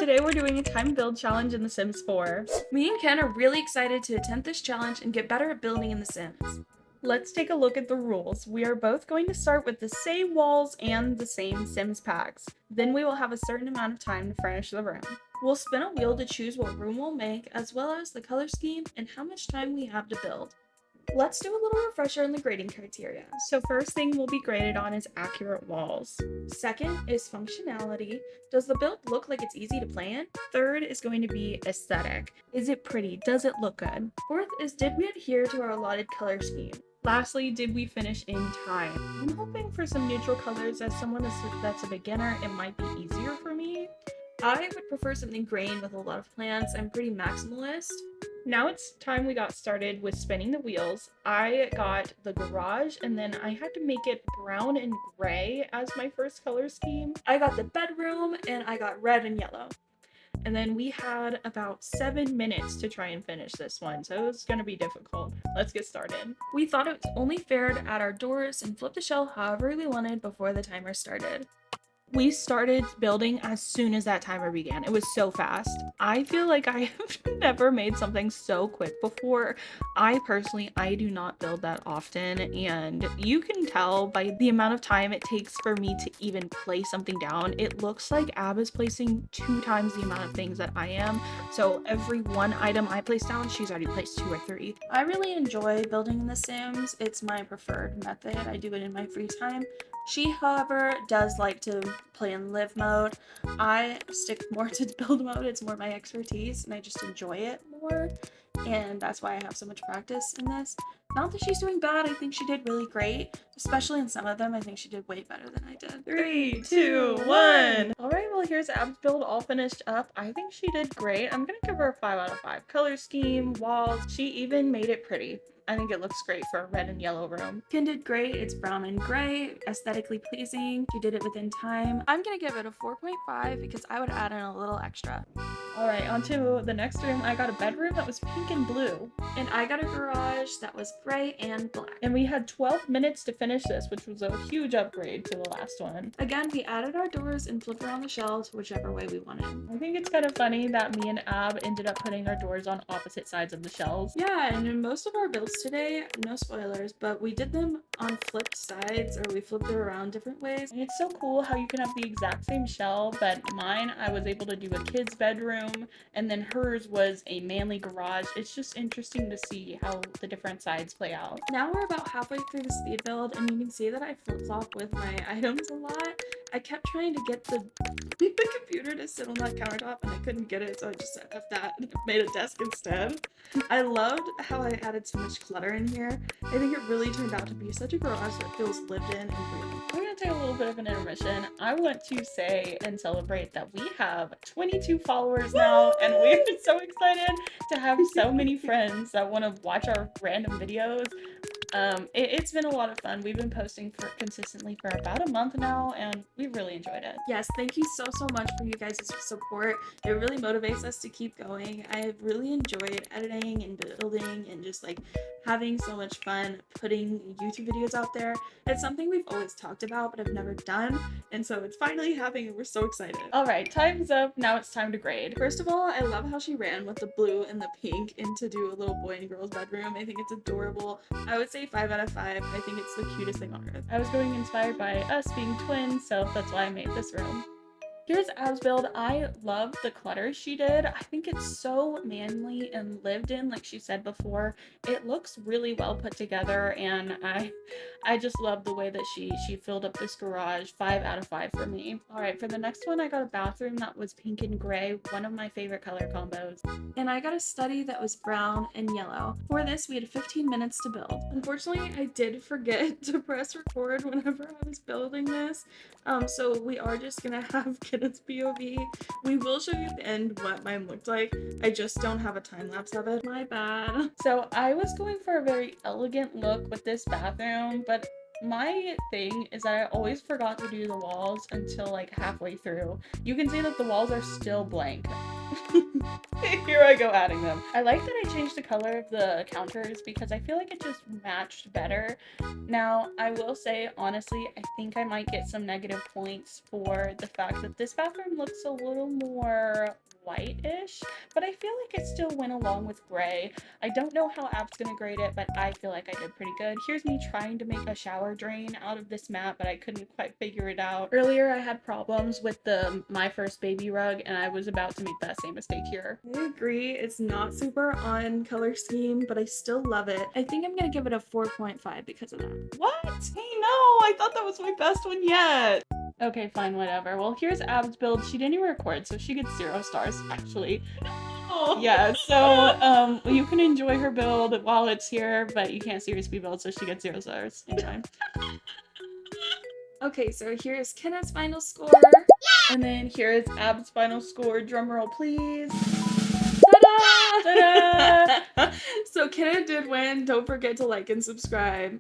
Today we're doing a time build challenge in The Sims 4. Me and Ken are really excited to attempt this challenge and get better at building in The Sims. Let's take a look at the rules. We are both going to start with the same walls and the same Sims packs. Then we will have a certain amount of time to furnish the room. We'll spin a wheel to choose what room we'll make, as well as the color scheme and how much time we have to build. Let's do a little refresher on the grading criteria. So first thing we'll be graded on is accurate walls. Second is functionality. Does the build look like it's easy to plan? Third is going to be aesthetic. Is it pretty? Does it look good? Fourth is, did we adhere to our allotted color scheme? Lastly, did we finish in time? I'm hoping for some neutral colors. As someone that's a beginner, it might be easier for me. I would prefer something green with a lot of plants. I'm pretty maximalist. Now it's time we got started with spinning the wheels. I got the garage and then I had to make it brown and gray as my first color scheme. I got the bedroom and I got red and yellow. And then we had about 7 minutes to try and finish this one, so it was gonna be difficult. Let's get started. We thought it was only fair to add our doors and flip the shell however we wanted before the timer started. We started building as soon as that timer began. It was so fast. I feel like I have never made something so quick before. I do not build that often, and you can tell by the amount of time it takes for me to even place something down. It looks like Ab is placing 2 times the amount of things that I am. So every one item I place down, she's already placed 2 or 3. I really enjoy building in The Sims. It's my preferred method. I do it in my free time. She, however, does like to play in live mode. I stick more to build mode. It's more my expertise and I just enjoy it more. And that's why I have so much practice in this. Not that she's doing bad. I think she did really great. Especially in some of them, I think she did way better than I did. 3, 2, 1. All right, well, here's Ab's build all finished up. I think she did great. I'm gonna give her a 5 out of 5. Color scheme, walls, she even made it pretty. I think it looks great for a red and yellow room. Ken did great. It's brown and gray, aesthetically pleasing. She did it within time. I'm gonna give it a 4.5 because I would add in a little extra. All right, on to the next room. I got a bedroom that was pink and blue. And I got a garage that was gray and black. And we had 12 minutes to finish this, which was a huge upgrade to the last one. Again, we added our doors and flipped around the shelves whichever way we wanted. I think it's kind of funny that me and Ab ended up putting our doors on opposite sides of the shelves. Yeah, and in most of our builds today, no spoilers, but we did them on flipped sides, or we flipped it around different ways. And it's so cool how you can have the exact same shell, but mine, I was able to do a kid's bedroom, and then hers was a manly garage. It's just interesting to see how the different sides play out. Now we're about halfway through the speed build, and you can see that I flip-flop with my items a lot. I kept trying to get the computer to sit on that countertop, and I couldn't get it, so I just said F that and made a desk instead. I loved how I added so much clutter in here. I think it really turned out to be such a garage that feels lived in and real. We're gonna take a little bit of an intermission. I want to say and celebrate that we have 22 followers now, and we're so excited to have so many friends that want to watch our random videos. It's been a lot of fun. We've been posting consistently for about a month now, and we've really enjoyed it. Yes, thank you so much for you guys' support. It really motivates us to keep going. I have really enjoyed editing and building and just like having so much fun putting YouTube videos out there. It's something we've always talked about but have never done, and so it's finally happening and we're so excited. All right, time's up. Now it's time to grade. First of all, I love how she ran with the blue and the pink into do a little boy and girl's bedroom. I think it's adorable. I would say 5 out of 5. I think it's the cutest thing on earth. I was going inspired by us being twins, so that's why I made this room. Here's Ab's build. I love the clutter she did. I think it's so manly and lived in, like she said before. It looks really well put together, and I just love the way that she filled up this garage. 5 out of 5 for me. All right, for the next one, I got a bathroom that was pink and gray, one of my favorite color combos. And I got a study that was brown and yellow. For this, we had 15 minutes to build. Unfortunately, I did forget to press record whenever I was building this. So we are just gonna have Kenneth's POV. We will show you at the end what mine looked like. I just don't have a time lapse of it. My bad. So I was going for a very elegant look with this bathroom, but my thing is that I always forgot to do the walls until like halfway through. You can see that the walls are still blank. Here I go adding them. I like that I changed the color of the counters because I feel like it just matched better. Now, I will say, honestly, I think I might get some negative points for the fact that this bathroom looks a little more white-ish, but I feel like it still went along with gray. I don't know how App's gonna grade it, but I feel like I did pretty good. Here's me trying to make a shower drain out of this mat, but I couldn't quite figure it out. Earlier, I had problems with the My First Baby rug, and I was about to make that same mistake here. I agree. It's not super on color scheme, but I still love it. I think I'm gonna give it a 4.5 because of that. What? Hey, no, I thought that was my best one yet. Okay, fine, whatever. Well, here's Ab's build. She didn't even record, so she gets 0 stars, actually. Oh. Yeah, so you can enjoy her build while it's here, but you can't see her speed build, so she gets 0 stars. Enjoy. Okay, so here's Kenneth's final score. And then here's Ab's final score. Drum roll, please. Ta-da! Ta-da! So Kenneth did win. Don't forget to like and subscribe.